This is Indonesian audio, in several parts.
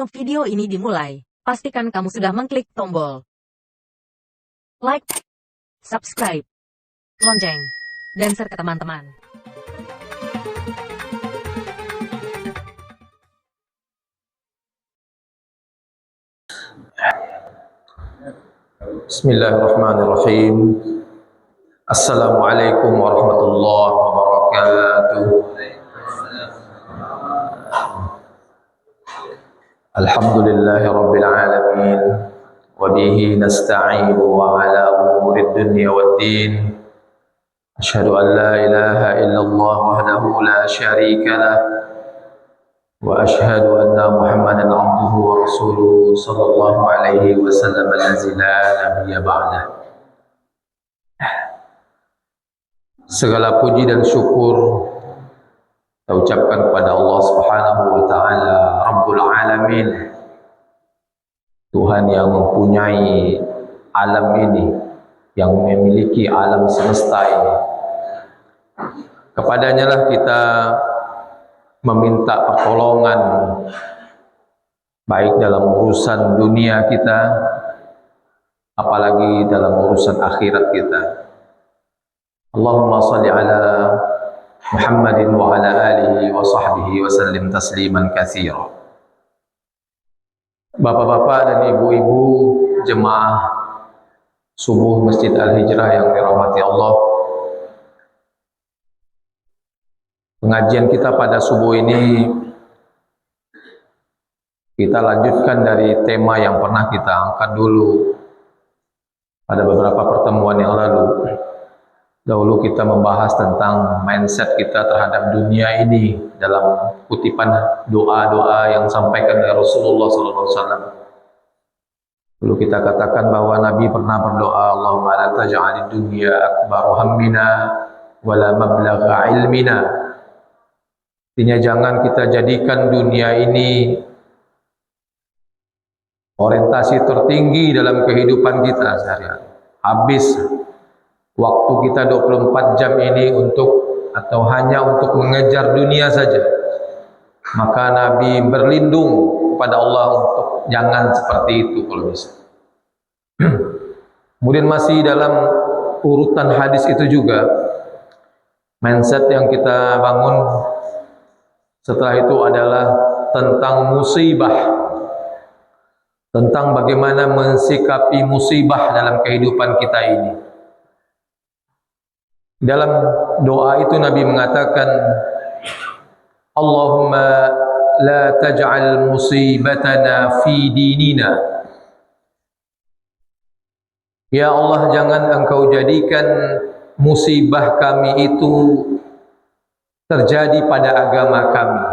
Sebelum video ini dimulai, pastikan kamu sudah mengklik tombol like, subscribe, lonceng, dan share ke teman-teman. Bismillahirrahmanirrahim. Assalamualaikum warahmatullahi wabarakatuh. Alhamdulillahi rabbil alamin. Wa bihi nasta'inu wa ala umurid dunya waddin. Asyhadu an la ilaha illallah wahdahu la syarika lah. Wa asyhadu anna Muhammadan abduhu wa rasuluhu sallallahu alaihi wasallam allazi la nabiyya ba'dah. Segala puji dan syukur kita ucapkan kepada Allah Subhanahu wa taala, Rabbul Alamin. Tuhan yang mempunyai alam ini, yang memiliki alam semesta ini. Kepadanya lah kita meminta pertolongan, baik dalam urusan dunia kita, apalagi dalam urusan akhirat kita. Allahumma salli ala Muhammadin wa ala alihi wa sahbihi wa sallim tasliman katsira. Bapak-bapak dan ibu-ibu jemaah subuh Masjid Al-Hijrah yang dirahmati Allah, pengajian kita pada subuh ini kita lanjutkan dari tema yang pernah kita angkat dulu pada beberapa pertemuan yang lalu. Dahulu kita membahas tentang mindset kita terhadap dunia ini dalam kutipan doa-doa yang disampaikan oleh Rasulullah SAW. Dulu kita katakan bahwa Nabi pernah berdoa, Allahumma la taj'alid dunya akbar hammina wa la mablagha ilmina. Artinya jangan kita jadikan dunia ini orientasi tertinggi dalam kehidupan kita sehari-hari. Habis waktu kita 24 jam ini atau hanya untuk mengejar dunia saja. Maka Nabi berlindung kepada Allah untuk jangan seperti itu kalau bisa. Kemudian masih dalam urutan hadis itu juga, mindset yang kita bangun setelah itu adalah tentang musibah, tentang bagaimana mensikapi musibah dalam kehidupan kita ini. Dalam doa itu Nabi mengatakan, Allahumma la taj'al musibatana fi dinina. Ya Allah, jangan Engkau jadikan musibah kami itu terjadi pada agama kami.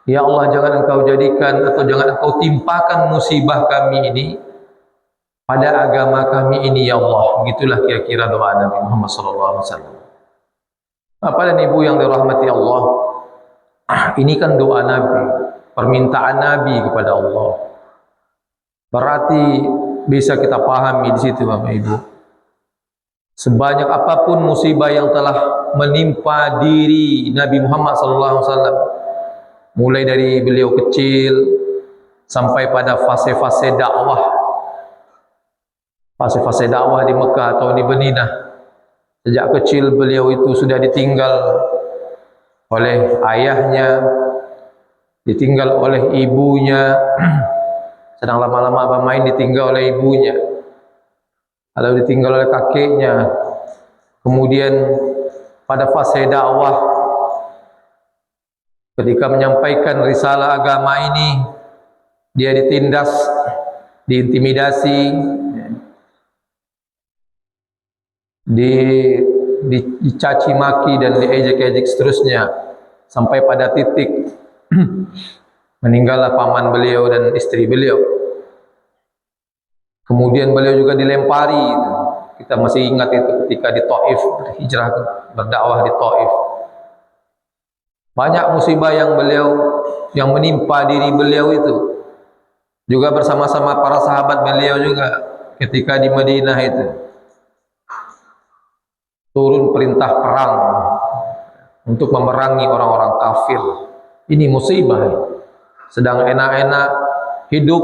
Ya Allah, jangan Engkau jadikan atau jangan Engkau timpakan musibah kami ini pada agama kami ini, ya Allah. Begitulah kira-kira doa Nabi Muhammad SAW. Bapak dan Ibu yang dirahmati Allah, ini kan doa Nabi, permintaan Nabi kepada Allah. Berarti bisa kita pahami di situ, Bapak Ibu. Sebanyak apapun musibah yang telah menimpa diri Nabi Muhammad SAW, mulai dari beliau kecil sampai pada fase-fase dakwah, fase-fase dakwah di Mekah atau di Madinah. Sejak kecil beliau itu sudah ditinggal oleh ayahnya, ditinggal oleh ibunya. Sedang lama-lama abah main ditinggal oleh ibunya, lalu ditinggal oleh kakeknya. Kemudian pada fase dakwah, ketika menyampaikan risalah agama ini, dia ditindas, diintimidasi, dicaci maki dan diejek-ejek seterusnya, sampai pada titik meninggallah paman beliau dan istri beliau. Kemudian beliau juga dilempari. Kita masih ingat itu ketika di Taif, hijrah berdakwah di Taif. Banyak musibah yang menimpa diri beliau itu. Juga bersama-sama para sahabat beliau juga ketika di Madinah itu. Turun perintah perang untuk memerangi orang-orang kafir. Ini musibah. sedang enak-enak hidup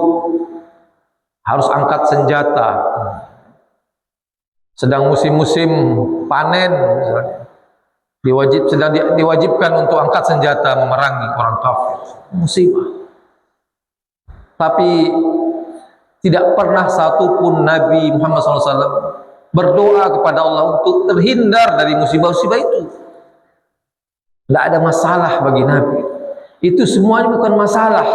harus angkat senjata, sedang musim-musim panen misalnya, diwajibkan untuk angkat senjata memerangi orang kafir, musibah. Tapi tidak pernah satupun Nabi Muhammad SAW berdoa kepada Allah untuk terhindar dari musibah-musibah itu. Tidak ada masalah bagi Nabi. Itu semuanya bukan masalah,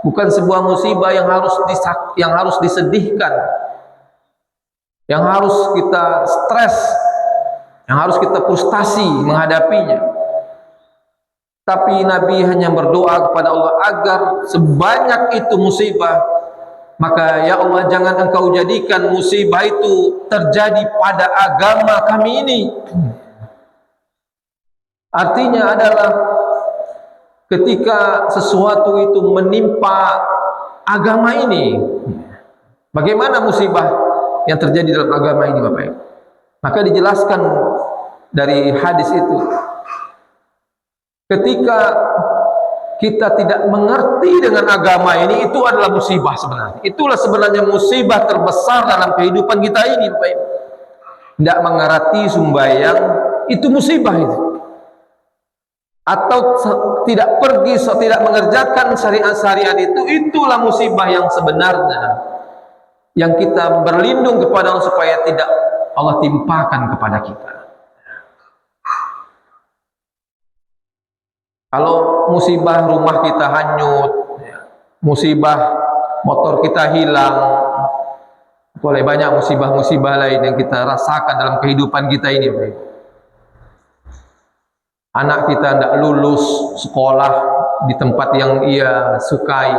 bukan sebuah musibah yang harus disedihkan, yang harus kita stres, yang harus kita frustasi menghadapinya. Tapi Nabi hanya berdoa kepada Allah agar sebanyak itu musibah, maka ya Allah jangan engkau jadikan musibah itu terjadi pada agama kami ini. Artinya adalah ketika sesuatu itu menimpa agama ini, bagaimana musibah yang terjadi dalam agama ini Bapak Ibu? Maka dijelaskan dari hadis itu, ketika kita tidak mengerti dengan agama ini, itu adalah musibah sebenarnya. Itulah sebenarnya musibah terbesar dalam kehidupan kita ini Bapak Ibu. Tidak mengerti sembahyang, itu musibah itu. Atau tidak pergi, tidak mengerjakan syariat-syariat itu, itulah musibah yang sebenarnya, yang kita berlindung kepada Allah supaya tidak Allah timpakan kepada kita. Kalau musibah rumah kita hanyut, musibah motor kita hilang, boleh banyak musibah-musibah lain yang kita rasakan dalam kehidupan kita ini. Anak kita tidak lulus sekolah di tempat yang ia sukai,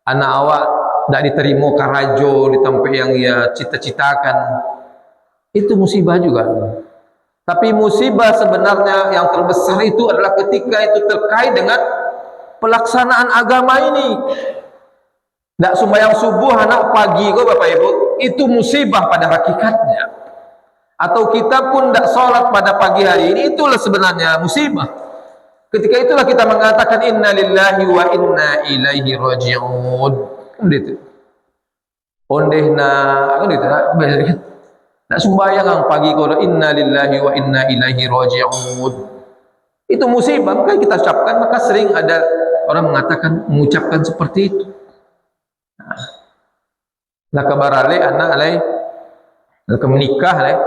anak awak tidak diterima karajo di tempat yang ia cita-citakan, itu musibah juga. Tapi musibah sebenarnya yang terbesar itu adalah ketika itu terkait dengan pelaksanaan agama ini. Tidak sembahyang subuh anak pagi kok Bapak Ibu, itu musibah pada hakikatnya. Atau kita pun tidak sholat pada pagi hari ini, itulah sebenarnya musibah. Ketika itulah kita mengatakan inna lillahi wa inna ilaihi raji'un. Gitu. Ondehna, gitu. Nak sembahyang pagi kalau inna lillahi wa inna ilaihi raji'un. Itu musibah, maka kita ucapkan, maka sering ada orang mengucapkan seperti itu. Nah, kabarale anak alai menikah alai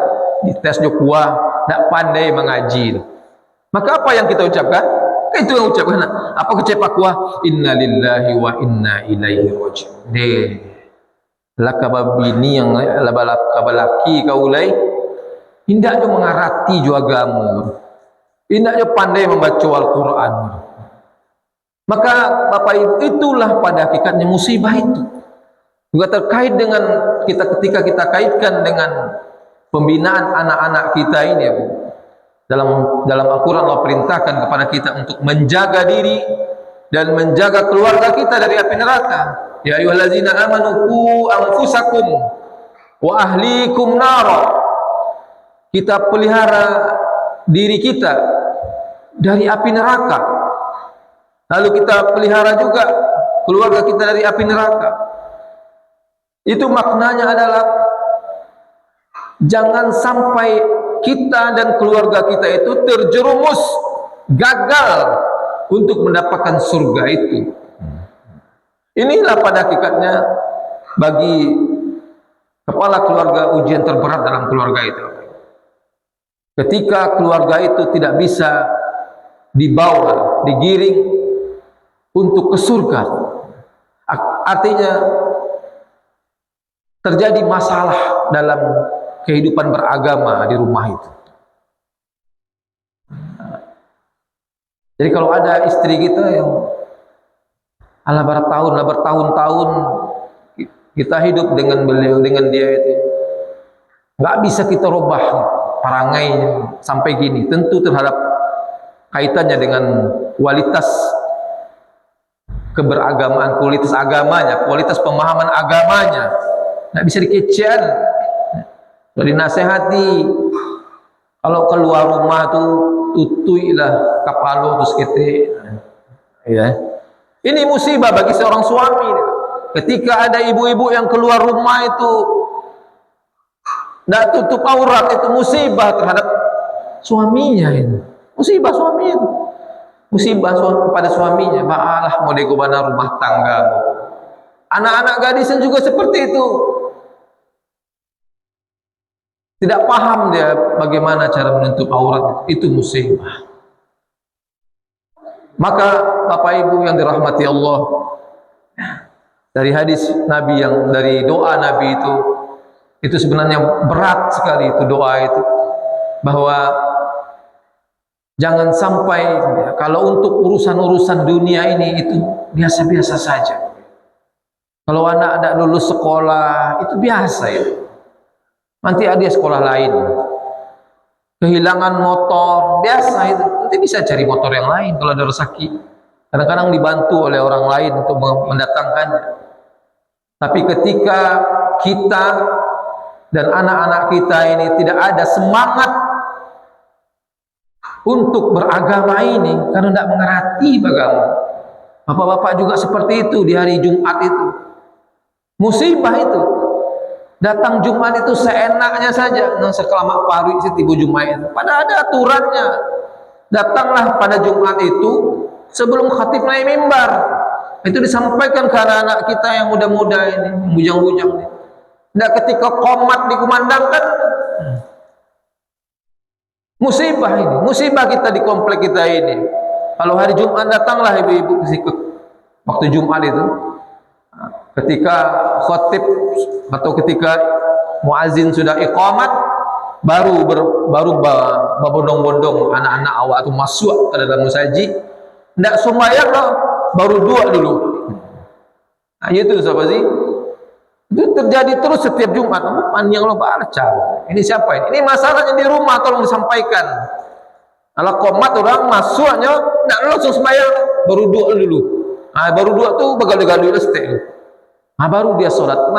dites jokua tak pandai mengaji. Maka apa yang kita ucapkan? Itu yang ucapkan. Apa kecepak kuah? Inna lillahi wa inna ilaihi raji'un. Lakababini yang kabalaki kaulai hindaknya mengarati jua agama, hindaknya pandai membaca Al-Quran. Maka Bapak Ibu, itulah pada hakikatnya musibah itu juga terkait dengan kita ketika kita kaitkan dengan pembinaan anak-anak kita ini ya Bu. Dalam Al-Quran Allah perintahkan kepada kita untuk menjaga diri dan menjaga keluarga kita dari api neraka. Ya ayyuhallazina amanu qu anfusakum wa ahlikum nara. Kita pelihara diri kita dari api neraka. Lalu kita pelihara juga keluarga kita dari api neraka. Itu maknanya adalah jangan sampai kita dan keluarga kita itu terjerumus gagal untuk mendapatkan surga itu. Inilah pada hakikatnya bagi kepala keluarga ujian terberat dalam keluarga itu. Ketika keluarga itu tidak bisa dibawa, digiring untuk ke surga, artinya terjadi masalah dalam kehidupan beragama di rumah itu. Jadi kalau ada istri kita yang bertahun-tahun kita hidup dengan beliau, dengan dia itu, nggak bisa kita rubah parangainya sampai gini. Tentu terhadap kaitannya dengan kualitas keberagamaan, kualitas agamanya, kualitas pemahaman agamanya, nggak bisa dikecewakan. Kalau dinasehati, kalau keluar rumah tuh tutuilah kapalo terus kita, ya. Ini musibah bagi seorang suami. Ketika ada ibu-ibu yang keluar rumah itu tidak tutup aurat, itu musibah terhadap suaminya itu. Musibah suami itu. Musibah kepada suaminya. Ba'alah mau digubana rumah tangga. Anak-anak gadis juga seperti itu. Tidak paham dia bagaimana cara menutup aurat, itu musibah. Maka Bapak Ibu yang dirahmati Allah, dari hadis Nabi yang dari doa Nabi itu sebenarnya berat sekali itu doa itu, bahwa jangan sampai kalau untuk urusan-urusan dunia ini itu biasa-biasa saja. Kalau anak tidak lulus sekolah itu biasa ya. Nanti ada sekolah lain. Kehilangan motor biasa itu, nanti bisa cari motor yang lain kalau ada rezeki. Kadang-kadang dibantu oleh orang lain untuk mendatangkannya. Tapi ketika kita dan anak-anak kita ini tidak ada semangat untuk beragama ini, karena tidak mengerti agama. Bapak-bapak juga seperti itu di hari Jumat itu. Musibah itu. Datang Jumat itu seenaknya saja, nang sekelamak paru isi tibu Jumat itu. Padahal ada aturannya. Datanglah pada Jumat itu sebelum khatib naik mimbar. Itu disampaikan ke anak-anak kita yang muda-muda ini, yang bujang-bujang ini. Tidak ketika qomat dikumandangkan. Musibah ini, musibah kita di komplek kita ini. Kalau hari Jumat datanglah ibu-ibu waktu Jumat itu, ketika khatib atau ketika muazin sudah iqamat, baru berbondong-bondong anak-anak awak itu masuk ke dalam musaji. Tidak sembahyang loh, baru dua dulu. Nah, itu siapa sih? Itu terjadi terus setiap Jumat. Panjang lo baca. Ini siapa ini? Ini masalahnya di rumah, tolong disampaikan. Kalau qomat orang masuknya tidak langsung sembahyang, baru dua dulu. Nah, baru dua tuh begal-begal lestek. Nah, baru dia sholat.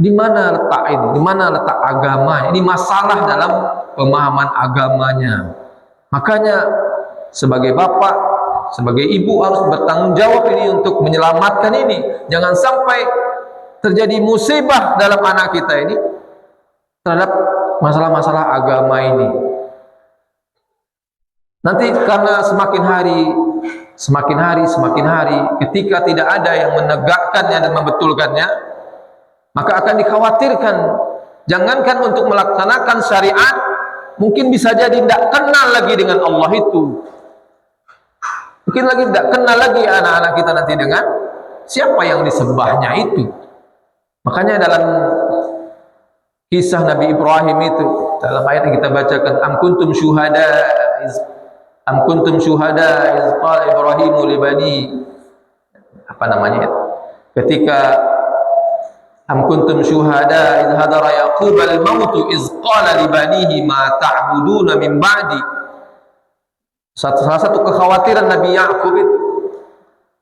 Di mana letak ini? Di mana letak agama? Ini masalah dalam pemahaman agamanya. Makanya sebagai bapak, sebagai ibu harus bertanggung jawab ini untuk menyelamatkan ini. Jangan sampai terjadi musibah dalam anak kita ini terhadap masalah-masalah agama ini. Nanti karena semakin hari ketika tidak ada yang menegakkannya dan membetulkannya, maka akan dikhawatirkan. Jangankan untuk melaksanakan syariat, mungkin bisa jadi tidak kenal lagi dengan Allah itu. Mungkin lagi tidak kenal lagi anak-anak kita nanti dengan siapa yang disembahnya itu. Makanya dalam kisah Nabi Ibrahim itu, dalam ayat yang kita bacakan, am kuntum syuhada iz qala Ibrahim li bani, apa namanya itu? Ketika am kuntum syuhada iz hadara Yaqub al-maut iz qala li banihi ma ta'buduna min ba'di. Salah satu kekhawatiran Nabi Yaqub itu,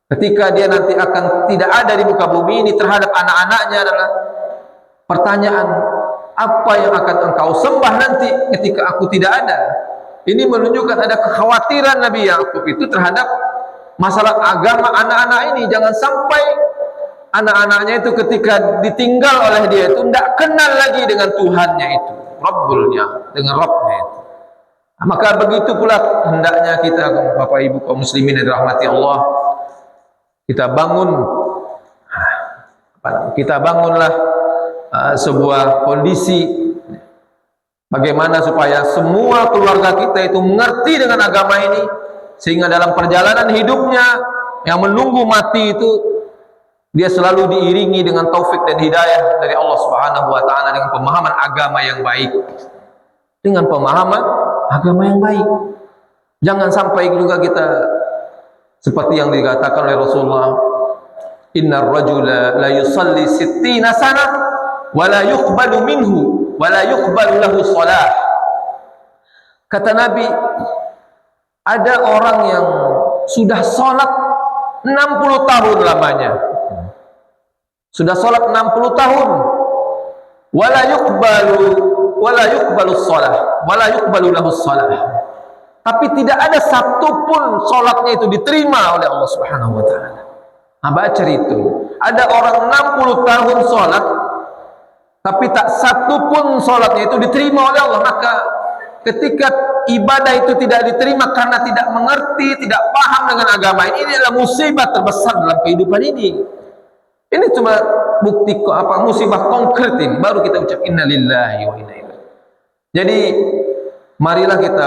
ketika dia nanti akan tidak ada di muka bumi ini, terhadap anak-anaknya adalah pertanyaan, apa yang akan engkau sembah nanti ketika aku tidak ada? Ini menunjukkan ada kekhawatiran Nabi Yaqub itu terhadap masalah agama anak-anak ini. Jangan sampai anak-anaknya itu ketika ditinggal oleh dia itu tidak kenal lagi dengan Tuhannya itu, Rabbulnya, dengan Rabbnya itu. Nah, maka begitu pula hendaknya kita, Bapak Ibu kaum muslimin yang dirahmati Allah, kita bangunlah sebuah kondisi bagaimana supaya semua keluarga kita itu mengerti dengan agama ini, sehingga dalam perjalanan hidupnya yang menunggu mati itu dia selalu diiringi dengan taufik dan hidayah dari Allah Subhanahu wa taala, dengan pemahaman agama yang baik. Dengan pemahaman agama yang baik. Jangan sampai juga kita seperti yang dikatakan oleh Rasulullah, innar rajula la yusalli sittina sana wa la yuqbalu minhu wa la yuqbalu lahu shalah. Kata Nabi, ada orang yang sudah salat 60 tahun lamanya. Sudah salat 60 tahun. Wala yuqbalu shalah, wala yuqbalu lahu shalah. tapi tidak ada satupun sholatnya itu diterima oleh Allah Subhanahu wa Ta'ala. Nah, baca itu, ada orang 60 tahun sholat, tapi tak satupun sholatnya itu diterima oleh Allah. Maka ketika ibadah itu tidak diterima karena tidak mengerti, tidak paham dengan agama ini adalah musibah terbesar dalam kehidupan ini. Ini cuma bukti musibah konkret ini, baru kita ucap inna lillahi wa inna ilaihi. Jadi marilah kita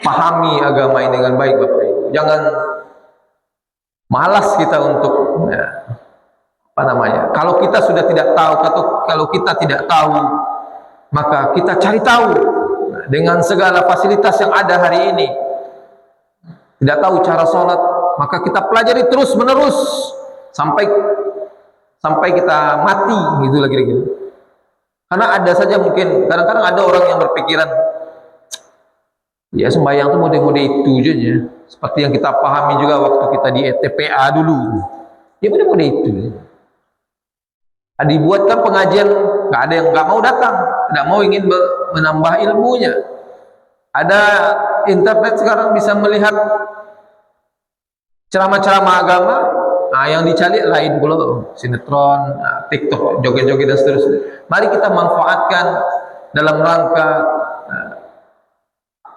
pahami agama ini dengan baik, Bapak Ibu. Jangan malas kita untuk kalau kita sudah tidak tahu, atau kalau kita tidak tahu, maka kita cari tahu. Dengan segala fasilitas yang ada hari ini, tidak tahu cara sholat, maka kita pelajari terus menerus sampai kita mati, gitu lah kira-kira. Karena ada saja mungkin kadang-kadang ada orang yang berpikiran, ya sembahyang itu mode-mode itu saja, seperti yang kita pahami juga waktu kita di TPA dulu, ya mode-mode itu. Dibuatkan pengajian, nggak ada yang nggak mau datang, tidak mau ingin menambah ilmunya. Ada internet sekarang bisa melihat ceramah-ceramah agama, yang dicari lain pula sinetron, TikTok, joget-joget dan seterusnya. Mari kita manfaatkan dalam rangka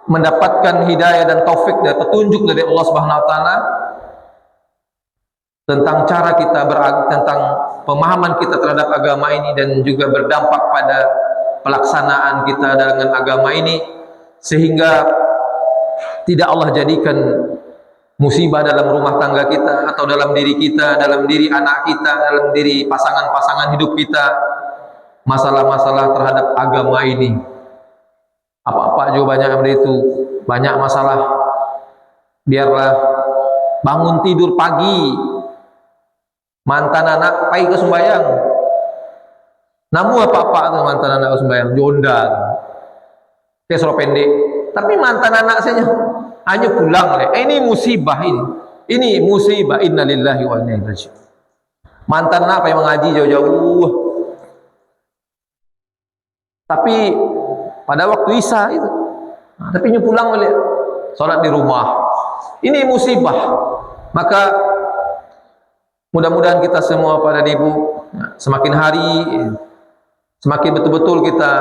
mendapatkan hidayah dan taufik dan petunjuk dari Allah Subhanahu wa Ta'ala tentang cara kita tentang pemahaman kita terhadap agama ini, dan juga berdampak pada pelaksanaan kita dengan agama ini, sehingga tidak Allah jadikan musibah dalam rumah tangga kita, atau dalam diri kita, dalam diri anak kita, dalam diri pasangan-pasangan hidup kita, masalah-masalah terhadap agama ini. Apa-apa juga banyak seperti itu, banyak masalah. Biarlah bangun tidur pagi, mantan anak pai ke sembahyang. Namu apa-apa tuh mantan anak ke sembahyang, jonda. Kayak soro pendek. Tapi mantan anak saya hanya pulang. Ini musibah ini. Ini musibah, inna lillahi wa inna ilaihi raji'un. Mantan anak yang mengaji jauh-jauh. Tapi pada waktu Isya itu, tapi pulang oleh sholat di rumah. Ini musibah. Maka mudah-mudahan kita semua pada Ibu, semakin hari semakin betul-betul kita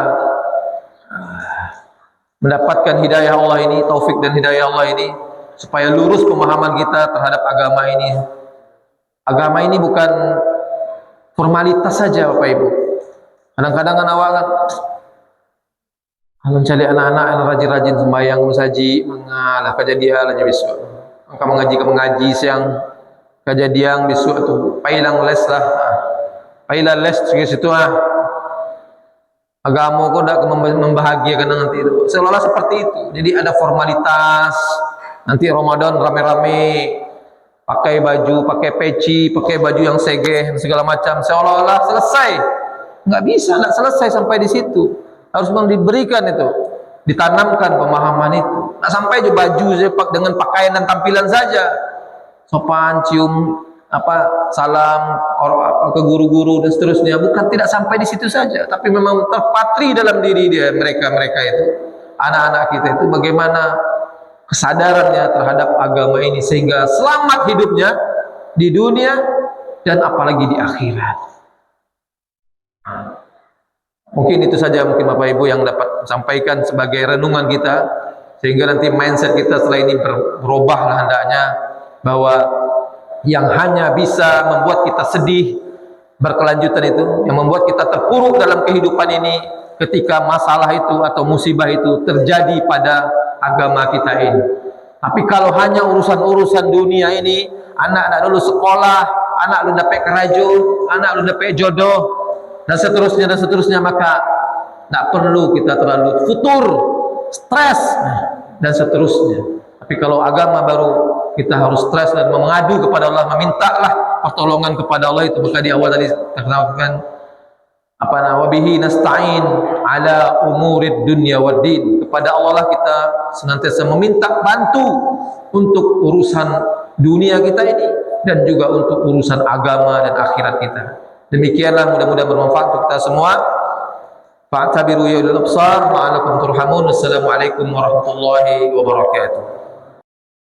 mendapatkan hidayah Allah ini, taufik dan hidayah Allah ini, supaya lurus pemahaman kita terhadap agama ini. Agama ini bukan formalitas saja, Bapak Ibu. Kadang-kadang kan awal kalau cari anak-anak yang rajin-rajin sembahyang mengaji, mengalah kejadian aja besok. Angka mengaji siang kejadian besok tu pailang les lah. Pailang les situ agama kau dah membahagiakan nanti itu. Seolah-olah seperti itu. Jadi ada formalitas. Nanti Ramadan rame-rame pakai baju, pakai peci, pakai baju yang segeh segala macam. Seolah-olah selesai. Enggak bisa, enggak selesai sampai di situ. Harus memang diberikan itu, ditanamkan pemahaman itu. Enggak sampai aja baju dengan pakaian dan tampilan saja. Sopan, cium salam ke guru-guru dan seterusnya, bukan, tidak sampai di situ saja, tapi memang terpatri dalam diri mereka itu, anak-anak kita itu, bagaimana kesadarannya terhadap agama ini, sehingga selamat hidupnya di dunia dan apalagi di akhirat. Mungkin itu saja mungkin Bapak Ibu yang dapat sampaikan sebagai renungan kita, sehingga nanti mindset kita setelah ini berubahlah hendaknya, bahwa yang hanya bisa membuat kita sedih berkelanjutan itu, yang membuat kita terpuruk dalam kehidupan ini ketika masalah itu atau musibah itu terjadi pada agama kita ini. Tapi kalau hanya urusan-urusan dunia ini, anak dulu sekolah, anak lu dapat kerajo, anak lu dapat jodoh, dan seterusnya, maka tidak perlu kita terlalu futur, stres dan seterusnya. Tapi kalau agama baru kita harus stres dan mengadu kepada Allah, memintalah pertolongan kepada Allah itu. Maka di awal tadi terkenalkan wabihi nasta'in ala umurid dunya waddin. Kepada Allah lah kita senantiasa meminta bantu untuk urusan dunia kita ini, dan juga untuk urusan agama dan akhirat kita. Demikianlah, mudah-mudahan bermanfaat untuk kita semua. Fa'tabiru ya ulil absar la'allakum turhamun. Wassalamualaikum warahmatullahi wabarakatuh.